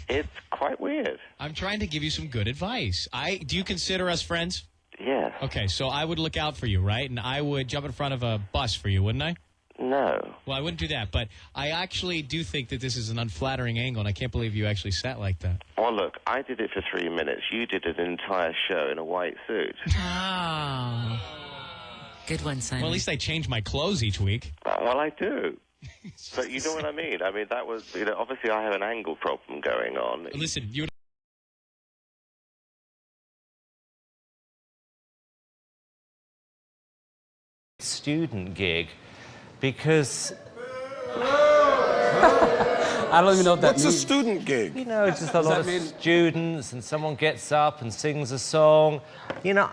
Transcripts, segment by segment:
It's quite weird. I'm trying to give you some good advice. Do you consider us friends? Yes. Okay, so I would look out for you, right? And I would jump in front of a bus for you, wouldn't I? No. Well, I wouldn't do that, but I actually do think that this is an unflattering angle, and I can't believe you actually sat like that. Well, look, I did it for 3 minutes. You did an entire show in a white suit. Oh. Good one, Simon. Well, at least I change my clothes each week. Well, I do. But you know what I mean? I mean, that was, obviously I have an angle problem going on. Listen, you... Student gig, because... I don't even know what that means. What's a student gig? You know, just a lot of students, and someone gets up and sings a song. You know,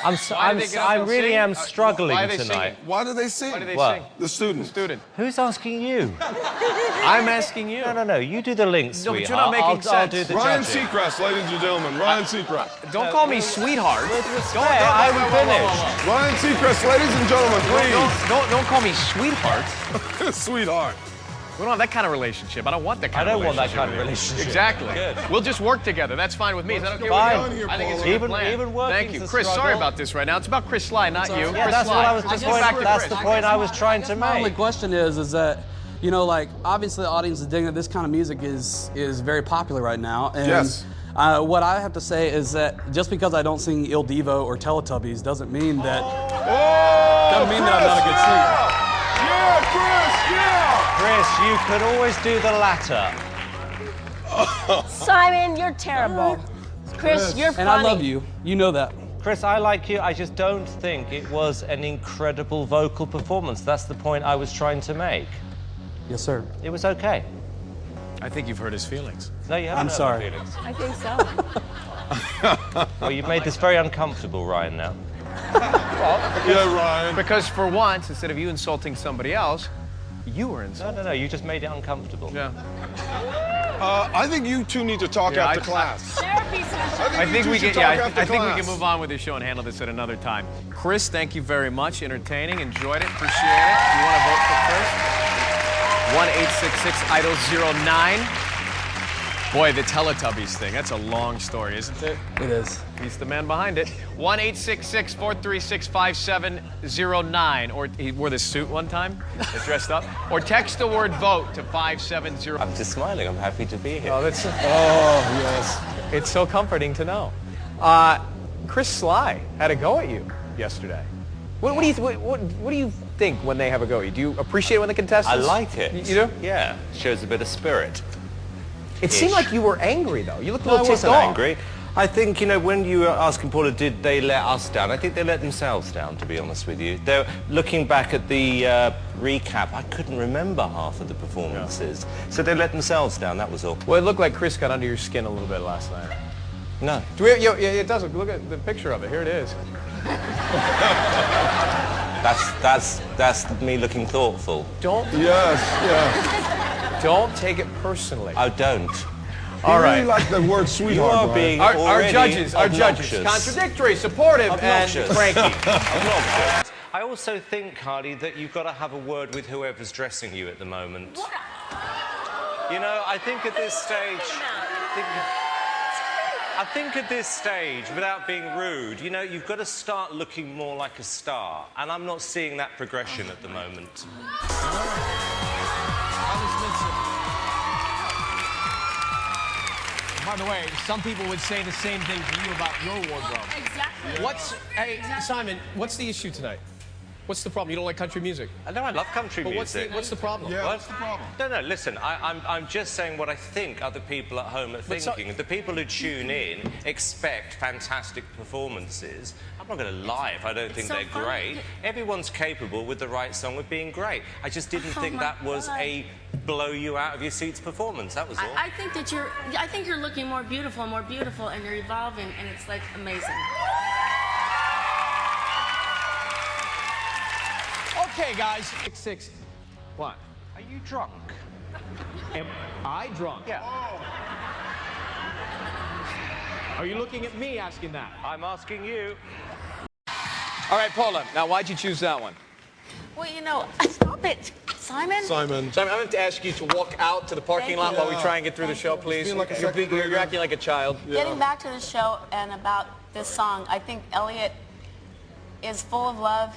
I really am struggling tonight. Why do they sing? Why do they What? sing? The student. The student. Who's asking you? I'm asking you. No. You do the links, No, but sweetheart. you're not making I'll sense. do the Ryan judging. Seacrest, ladies and gentlemen. Ryan Seacrest. Don't call me sweetheart. With respect, I haven't finished. Ryan Seacrest, ladies and gentlemen, please. Don't call me sweetheart. Sweetheart. We don't have that kind of relationship. I don't want that kind of want relationship. that kind of relationship. Exactly. Good. We'll just work together. That's fine with me. Is that okay Fine. with you? I think it's a good plan. Even working. Thank you. Chris, sorry about this right now. It's about Chris Sly, not you. Yeah, Chris that's Sly. what I was just Back to That's Chris. the point I was trying to My only make. question is that, you know, like, obviously the audience is digging that this kind of music is very popular right now. And Yes. What I have to say is that just because I don't sing Il Divo or Teletubbies doesn't mean that I'm not a good singer. Yeah, Chris, yeah! Chris, you could always do the latter. Simon, you're terrible. Chris, you're funny. And I love you. You know that. Chris, I like you. I just don't think it was an incredible vocal performance. That's the point I was trying to make. Yes, sir. It was okay. I think you've hurt his feelings. No, you haven't. I'm hurt sorry. my feelings. I think so. Well, you've made this very uncomfortable, Ryan, now. Yeah, Ryan. Because for once, instead of you insulting somebody else, you were insulted. No, you just made it uncomfortable. Yeah. I think you two need to talk after class. Therapy session. I think we should can. talk Yeah, after I think we class. can move on with this show and handle this at another time. Chris, thank you very much. Entertaining. Enjoyed it. Appreciate it. You want to vote for Chris? 1-866-IDOL-09. Boy, the Teletubbies thing. That's a long story, isn't it? It is. He's the man behind it. 1-866-436-5709. Or he wore this suit one time, dressed up. Or text the word VOTE to 570. I'm just smiling. I'm happy to be here. Oh, that's. Oh, yes. It's so comforting to know. Chris Sly had a go at you yesterday. What do you think when they have a go at you? Do you appreciate when the contestants? I like it. You do? Yeah. Shows a bit of spirit. It seemed like you were angry, though. You looked a No, I little ticked wasn't off. angry. I think, you know, when you were asking Paula, did they let us down? I think they let themselves down, to be honest with you. They're looking back at the recap. I couldn't remember half of the performances. Yeah. So they let themselves down, that was all. Well, it looked like Chris got under your skin a little bit last night. No. Yeah, it does. Look at the picture of it. Here it is. That's me looking thoughtful. Yes. Don't take it personally. Oh, don't. All right. I really like the word sweetheart, You are Ryan. being Our already judges, obnoxious. contradictory, supportive, Obnoxious. and cranky. Obnoxious. I also think, Cardi, that you've got to have a word with whoever's dressing you at the moment. You know, I think at this stage... I think at this stage, without being rude, you know, you've got to start looking more like a star. And I'm not seeing that progression at the moment. By the way, some people would say the same thing to you about your wardrobe. Exactly. Hey, Simon, what's the issue tonight? What's the problem? You don't like country music? No, I love country But music. what's the problem? Yeah, What? what's the problem? No, listen, I'm just saying what I think other people at home are thinking. The people who tune in expect fantastic performances. I'm not going to lie if I don't think so they're funny. great. Everyone's capable with the right song of being great. I just didn't think my that was God. a blow you out of your seats performance, that was all. I think that I think you're looking more beautiful, and you're evolving, and it's like amazing. Okay, guys. 6. What? Are you drunk? Am I drunk? Yeah. Are you looking at me asking that? I'm asking you. All right, Paula. Now, why'd you choose that one? Well, you know, stop it. Simon? Simon. Simon, I'm going to ask you to walk out to the parking lot while we try and get through the show, please. being like a You're second grader. acting like a child. Getting back to the show and about this song, I think Elliot is full of love.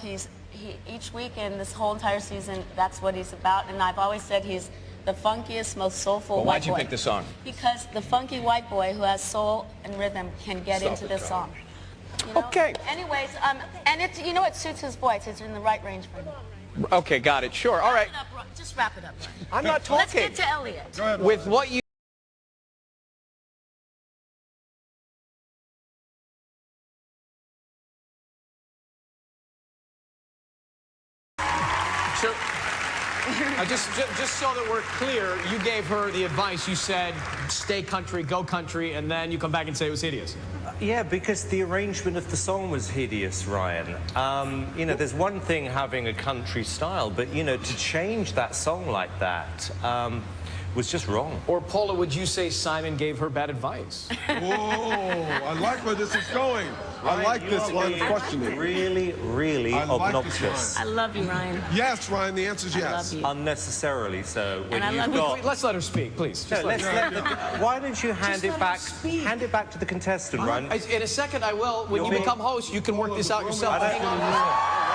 Each week and this whole entire season, that's what he's about. And I've always said he's the funkiest, most soulful Well, white why'd you boy. pick the song? Because the funky white boy who has soul and rhythm can get into this song. You know? Okay. Anyways, and it, you know, it suits his voice. It's in the right range for him. Okay, got it. Sure. All right. Just wrap it up. I'm not talking. Let's get to Elliot. With what you... So, just so that we're clear, you gave her the advice. You said, stay country, go country, and then you come back and say it was hideous. Yeah, because the arrangement of the song was hideous, Ryan. You know, there's one thing having a country style, but, you know, to change that song like that was just wrong. Or, Paula, would you say Simon gave her bad advice? Whoa, I like where this is going. I like this line of questioning. Really, really I like this obnoxious. I love you, Ryan. Yes, Ryan, the answer is I yes. love you. Unnecessarily so. When And I you've love you. got... Wait, let's let her speak, please. No, Just let her why don't you hand it back? Hand it back to the contestant, Ryan. In a second, I will. When you become host, you can work this out yourself. Hang on.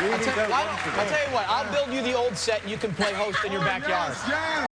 I'll tell you what, I'll build you the old set and you can play host in your backyard. Yes, yes.